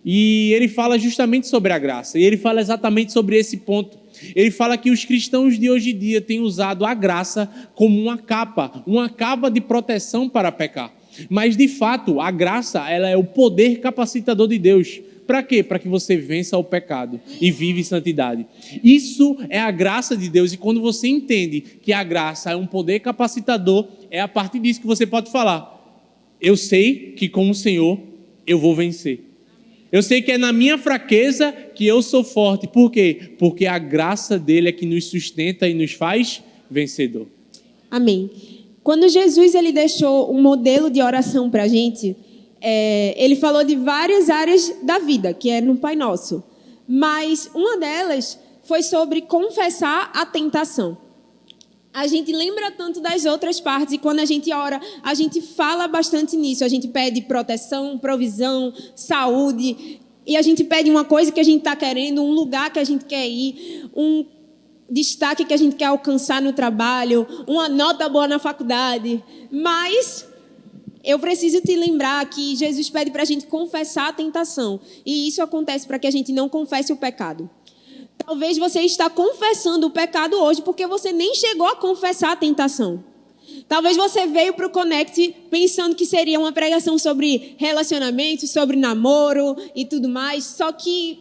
S5: E ele fala justamente sobre a graça. E ele fala exatamente sobre esse ponto. Ele fala que os cristãos de hoje em dia têm usado a graça como uma capa de proteção para pecar. Mas, de fato, a graça, ela é o poder capacitador de Deus. Para quê? Para que você vença o pecado e vive em santidade. Isso é a graça de Deus. E quando você entende que a graça é um poder capacitador, é a partir disso que você pode falar: eu sei que com o Senhor eu vou vencer. Eu sei que é na minha fraqueza que eu sou forte. Por quê? Porque a graça dele é que nos sustenta e nos faz vencedor.
S6: Amém. Quando Jesus ele deixou um modelo de oração para a gente, ele falou de várias áreas da vida, que é no Pai Nosso. Mas uma delas foi sobre confessar a tentação. A gente lembra tanto das outras partes e quando a gente ora, a gente fala bastante nisso. A gente pede proteção, provisão, saúde. E a gente pede uma coisa que a gente está querendo, um lugar que a gente quer ir, um destaque que a gente quer alcançar no trabalho, uma nota boa na faculdade. Mas eu preciso te lembrar que Jesus pede para a gente confessar a tentação. E isso acontece para que a gente não confesse o pecado. Talvez você está confessando o pecado hoje porque você nem chegou a confessar a tentação. Talvez você veio para o Connect pensando que seria uma pregação sobre relacionamento, sobre namoro e tudo mais, só que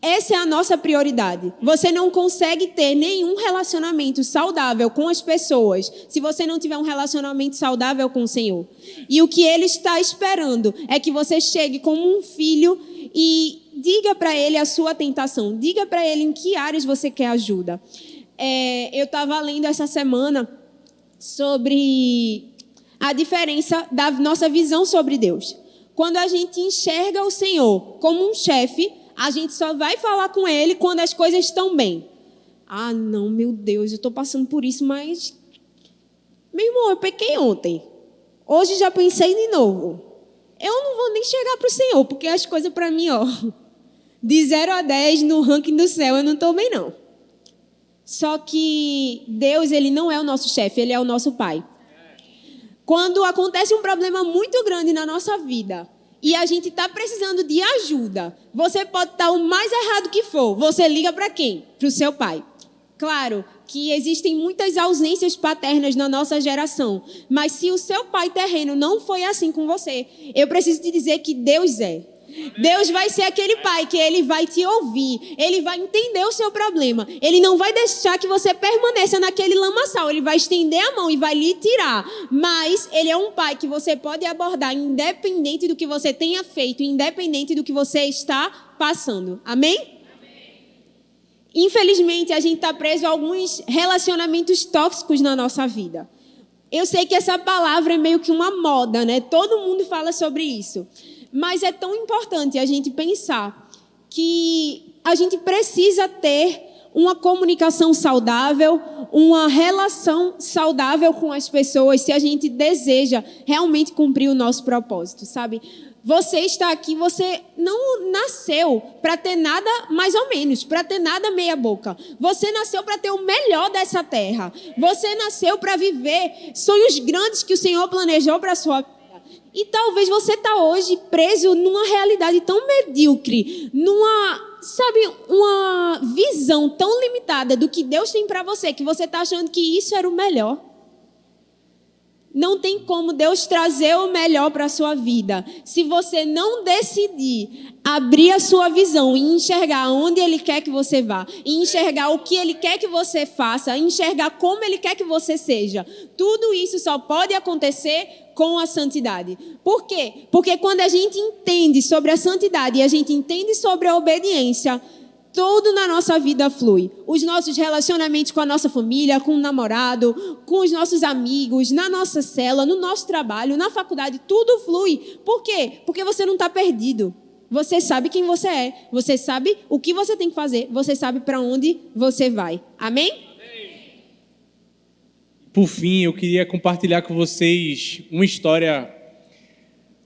S6: essa é a nossa prioridade. Você não consegue ter nenhum relacionamento saudável com as pessoas se você não tiver um relacionamento saudável com o Senhor. E o que Ele está esperando é que você chegue como um filho e diga para Ele a sua tentação. Diga para Ele em que áreas você quer ajuda. Eu estava lendo essa semana sobre a diferença da nossa visão sobre Deus. Quando a gente enxerga o Senhor como um chefe, a gente só vai falar com Ele quando as coisas estão bem. Ah, não, meu Deus, eu estou passando por isso, mas... Meu irmão, eu pequei ontem. Hoje já pensei de novo. Eu não vou nem chegar para o Senhor, porque as coisas para mim, de 0 a 10 no ranking do céu, eu não estou bem, não. Só que Deus, Ele não é o nosso chefe, Ele é o nosso Pai. Quando acontece um problema muito grande na nossa vida e a gente está precisando de ajuda, você pode estar o mais errado que for, você liga para quem? Para o seu pai. Claro que existem muitas ausências paternas na nossa geração, mas se o seu pai terreno não foi assim com você, eu preciso te dizer que Deus é. Deus vai ser aquele pai que Ele vai te ouvir, Ele vai entender o seu problema, Ele não vai deixar que você permaneça naquele lamaçal, Ele vai estender a mão e vai lhe tirar, mas Ele é um pai que você pode abordar independente do que você tenha feito, independente do que você está passando, amém? Infelizmente a gente está preso a alguns relacionamentos tóxicos na nossa vida. Eu sei que essa palavra é meio que uma moda, né? Todo mundo fala sobre isso. Mas é tão importante a gente pensar que a gente precisa ter uma comunicação saudável, uma relação saudável com as pessoas, se a gente deseja realmente cumprir o nosso propósito, sabe? Você está aqui, você não nasceu para ter nada mais ou menos, para ter nada meia boca. Você nasceu para ter o melhor dessa terra. Você nasceu para viver sonhos grandes que o Senhor planejou para a sua vida. E talvez você está hoje preso numa realidade tão medíocre, uma visão tão limitada do que Deus tem para você, que você está achando que isso era o melhor. Não tem como Deus trazer o melhor para a sua vida se você não decidir abrir a sua visão e enxergar onde Ele quer que você vá, e enxergar o que Ele quer que você faça, enxergar como Ele quer que você seja. Tudo isso só pode acontecer com a santidade. Por quê? Porque quando a gente entende sobre a santidade e a gente entende sobre a obediência, tudo na nossa vida flui. Os nossos relacionamentos com a nossa família, com o namorado, com os nossos amigos, na nossa cela, no nosso trabalho, na faculdade, tudo flui. Por quê? Porque você não está perdido. Você sabe quem você é. Você sabe o que você tem que fazer. Você sabe para onde você vai. Amém?
S5: Por fim, eu queria compartilhar com vocês uma história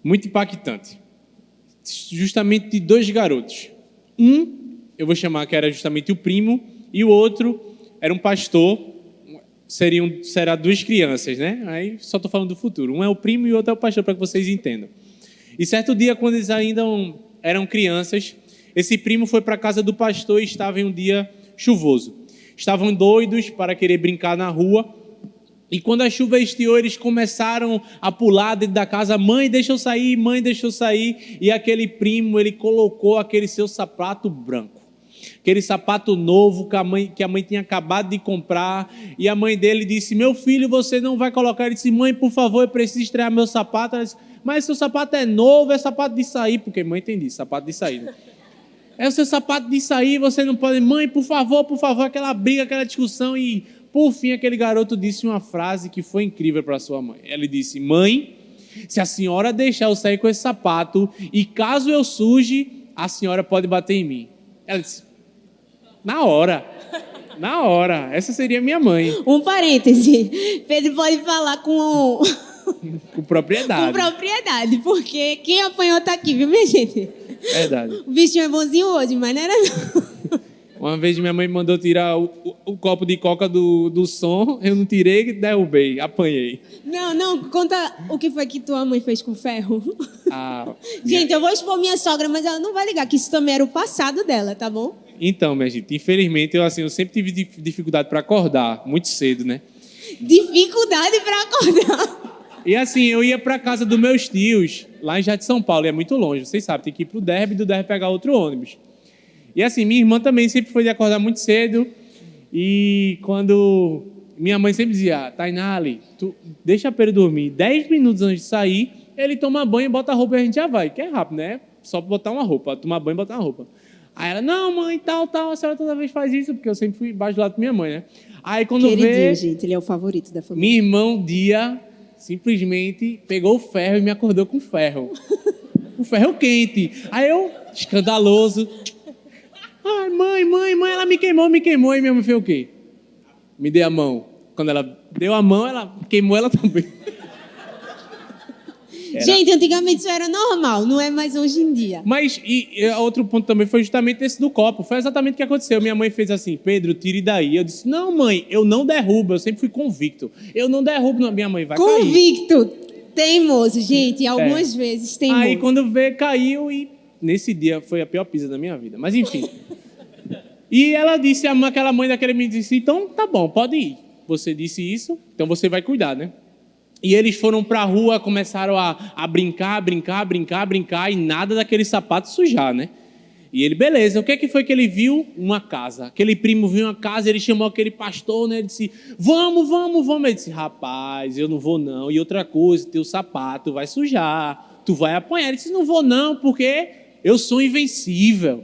S5: muito impactante. Justamente de 2 garotos. Eu vou chamar que era justamente o primo, e o outro era um pastor, será 2 crianças, né? Aí só estou falando do futuro. Um é o primo e o outro é o pastor, para que vocês entendam. E certo dia, quando eles ainda eram crianças, esse primo foi para a casa do pastor e estava em um dia chuvoso. Estavam doidos para querer brincar na rua. E quando a chuva estiou, eles começaram a pular dentro da casa. Mãe, deixa eu sair, mãe, deixa eu sair. E aquele primo, ele colocou aquele seu sapato branco. Aquele sapato novo que a mãe tinha acabado de comprar. E a mãe dele disse, meu filho, você não vai colocar. Ele disse, mãe, por favor, eu preciso estrear meu sapato. Ela disse, mas seu sapato é novo, é sapato de sair. Porque mãe tem disso, sapato de sair. Né? É o seu sapato de sair, você não pode... Mãe, por favor, aquela briga, aquela discussão. E, por fim, aquele garoto disse uma frase que foi incrível para sua mãe. Ele disse, mãe, se a senhora deixar eu sair com esse sapato e caso eu suje, a senhora pode bater em mim. Ela disse, na hora, essa seria minha mãe.
S6: Um parêntese, Pedro pode falar com
S5: propriedade.
S6: Com propriedade, porque quem apanhou tá aqui, viu, minha gente?
S5: Verdade.
S6: O bichinho é bonzinho hoje, mas não era não.
S5: Uma vez minha mãe mandou tirar o copo de coca do som, eu não tirei, derrubei, apanhei.
S6: Não, conta o que foi que tua mãe fez com ferro. Gente, eu vou expor minha sogra, mas ela não vai ligar, que isso também era o passado dela, tá bom?
S5: Então, minha gente, infelizmente, eu sempre tive dificuldade para acordar, muito cedo, né?
S6: Dificuldade para acordar.
S5: E assim, eu ia para casa dos meus tios, lá em Jardim de São Paulo, e é muito longe, vocês sabem, tem que ir pro Derby, do Derby pegar outro ônibus. E assim, minha irmã também sempre foi de acordar muito cedo, e quando minha mãe sempre dizia, Tainali, tu deixa Pedro dormir 10 minutos antes de sair, ele toma banho, bota a roupa e a gente já vai, que é rápido, né? Só botar uma roupa, tomar banho e botar uma roupa. Aí ela, não, mãe, tal, a senhora toda vez faz isso, porque eu sempre fui embaixo do lado da minha mãe, né? Aí quando
S6: Queridinho, gente, ele é o favorito da família.
S5: Minha irmã um dia simplesmente pegou o ferro e me acordou com ferro. Um ferro quente. Aí eu, escandaloso, ai, mãe, ela me queimou. E minha mãe fez o quê? Me deu a mão. Quando ela deu a mão, ela queimou ela também.
S6: Gente, antigamente isso era normal, não é mais hoje em dia.
S5: Mas outro ponto também foi justamente esse do copo. Foi exatamente o que aconteceu. Minha mãe fez assim, Pedro, tire daí. Eu disse, não, mãe, eu não derrubo. Eu sempre fui convicto. Eu não derrubo, não. Minha mãe vai cair.
S6: Convicto. Teimoso, gente. Algumas vezes teimoso.
S5: Aí quando vê, caiu e nesse dia foi a pior pisa da minha vida. Mas enfim. E ela disse, aquela mãe daquele me disse, então tá bom, pode ir. Você disse isso, então você vai cuidar, né? E eles foram para a rua, começaram a brincar, e nada daquele sapato sujar, né? E ele, beleza, o que foi que ele viu? Uma casa. Aquele primo viu uma casa, ele chamou aquele pastor, né? Ele disse, vamos. Ele disse, rapaz, eu não vou não. E outra coisa, teu sapato vai sujar, tu vai apanhar. Ele disse, não vou não, porque eu sou invencível.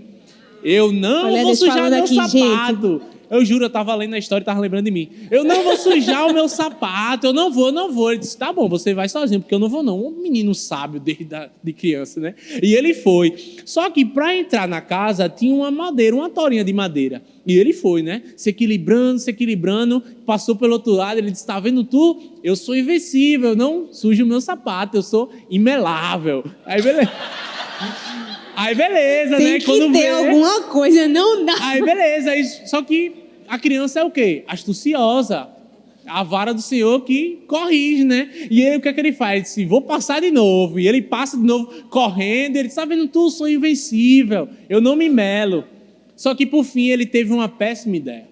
S5: Eu não vou sujar meu sapato. Gente. Eu juro, eu estava lendo a história e estava lembrando de mim. Eu não vou sujar o meu sapato, eu não vou. Ele disse, tá bom, você vai sozinho, porque eu não vou não. Um menino sábio de criança, né? E ele foi. Só que para entrar na casa tinha uma torinha de madeira. E ele foi, né? Se equilibrando, passou pelo outro lado, ele disse, tá vendo tu? Eu sou invencível, eu não sujo o meu sapato, eu sou imelável. Aí beleza,
S6: tem
S5: né?
S6: Quando ter alguma coisa, não dá.
S5: Aí beleza, só que a criança é o quê? Astuciosa. A vara do Senhor que corrige, né? E ele, o que é que ele faz? Ele disse, vou passar de novo. E ele passa de novo, correndo. Ele disse, tá vendo tu? Eu sou invencível. Eu não me melo. Só que por fim ele teve uma péssima ideia.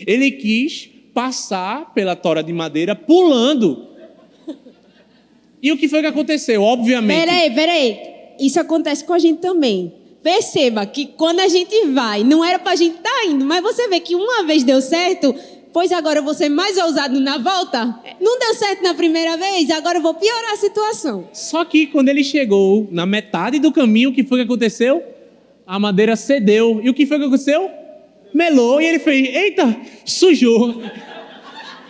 S5: Ele quis passar pela tora de madeira pulando. E o que foi que aconteceu? Obviamente...
S6: Peraí. Isso acontece com a gente também. Perceba que quando a gente vai, não era pra gente estar indo, mas você vê que uma vez deu certo, pois agora eu vou ser mais ousado na volta. Não deu certo na primeira vez, agora eu vou piorar a situação.
S5: Só que quando ele chegou na metade do caminho, o que foi que aconteceu? A madeira cedeu. E o que foi que aconteceu? Melou e ele fez, eita, sujou.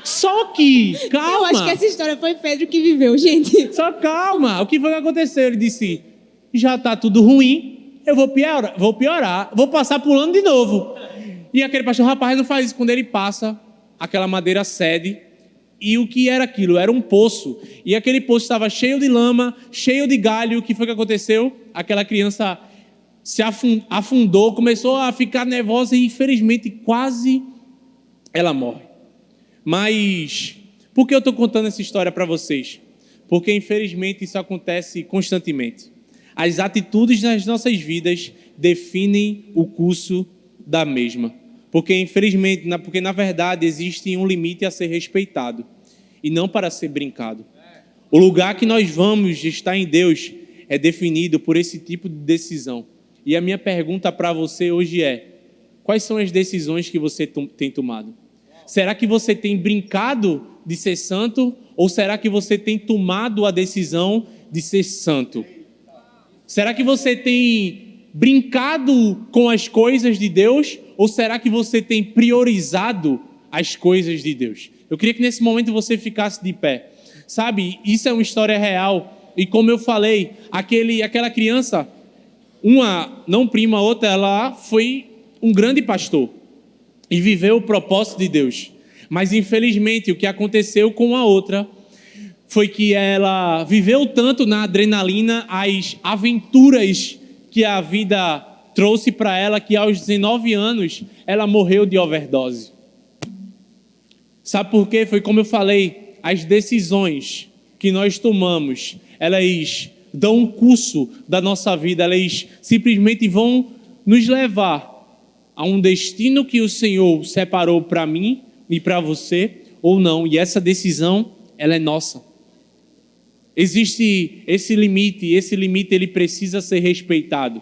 S5: Só que, calma.
S6: Eu acho que essa história foi Pedro que viveu, gente.
S5: Só calma. O que foi que aconteceu? Ele disse, já está tudo ruim, eu vou piorar, vou passar pulando de novo. E aquele pastor, rapaz, não faz isso. Quando ele passa, aquela madeira cede. E o que era aquilo? Era um poço. E aquele poço estava cheio de lama, cheio de galho. O que foi que aconteceu? Aquela criança se afundou, começou a ficar nervosa e, infelizmente, quase ela morre. Mas, por que eu estou contando essa história para vocês? porque infelizmente isso acontece constantemente. As atitudes nas nossas vidas definem o curso da mesma. Porque infelizmente, porque na verdade existe um limite a ser respeitado e não para ser brincado. O lugar que nós vamos estar em Deus é definido por esse tipo de decisão. E a minha pergunta para você hoje é: quais são as decisões que você tem tomado? Será que você tem brincado de ser santo ou será que você tem tomado a decisão de ser santo? Será que você tem brincado com as coisas de Deus ou será que você tem priorizado as coisas de Deus? Eu queria que nesse momento você ficasse de pé. Sabe, isso é uma história real. E como eu falei, aquela criança, uma, não prima, outra, ela foi um grande pastor e viveu o propósito de Deus. Mas infelizmente o que aconteceu com a outra foi que ela viveu tanto na adrenalina, as aventuras que a vida trouxe para ela, que aos 19 anos ela morreu de overdose. Sabe por quê? Foi como eu falei, as decisões que nós tomamos, elas dão um curso da nossa vida, elas simplesmente vão nos levar a um destino que o Senhor separou para mim e para você, ou não, e essa decisão, ela é nossa. Existe esse limite ele precisa ser respeitado.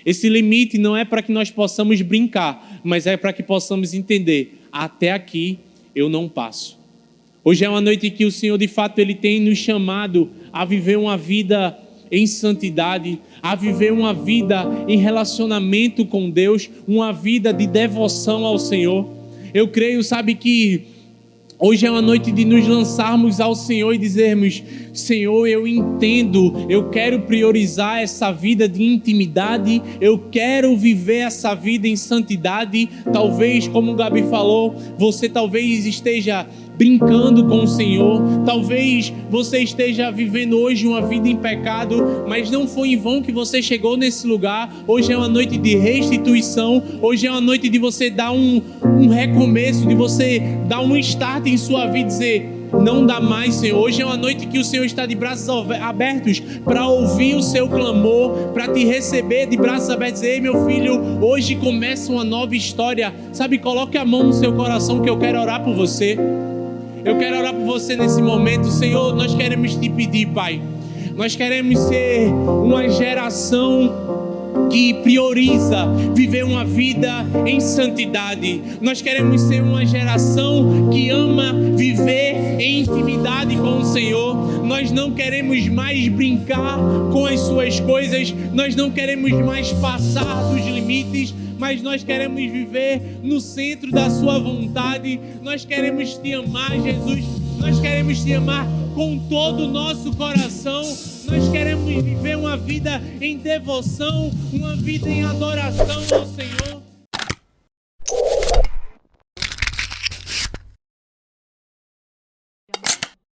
S5: Esse limite não é para que nós possamos brincar, mas é para que possamos entender, até aqui eu não passo. Hoje é uma noite que o Senhor, de fato, Ele tem nos chamado a viver uma vida em santidade, a viver uma vida em relacionamento com Deus, uma vida de devoção ao Senhor. Eu creio, sabe, que hoje é uma noite de nos lançarmos ao Senhor e dizermos: Senhor, eu entendo, eu quero priorizar essa vida de intimidade, eu quero viver essa vida em santidade. Talvez, como o Gabi falou, você talvez esteja brincando com o Senhor, talvez você esteja vivendo hoje uma vida em pecado, mas não foi em vão que você chegou nesse lugar. Hoje é uma noite de restituição, hoje é uma noite de você dar um recomeço, de você dar um start em sua vida e dizer: não dá mais, Senhor. Hoje é uma noite que o Senhor está de braços abertos para ouvir o seu clamor, para te receber de braços abertos e dizer: ei, meu filho, hoje começa uma nova história. Sabe, coloque a mão no seu coração que eu quero orar por você. Eu quero orar por você nesse momento. Senhor, nós queremos te pedir, Pai. Nós queremos ser uma geração que prioriza viver uma vida em santidade. Nós queremos ser uma geração que ama viver em intimidade com o Senhor. Nós não queremos mais brincar com as suas coisas. Nós não queremos mais passar dos limites, mas nós queremos viver no centro da sua vontade. Nós queremos te amar, Jesus. Nós queremos te amar com todo o nosso coração. Nós queremos viver uma vida em devoção, uma vida em adoração ao Senhor.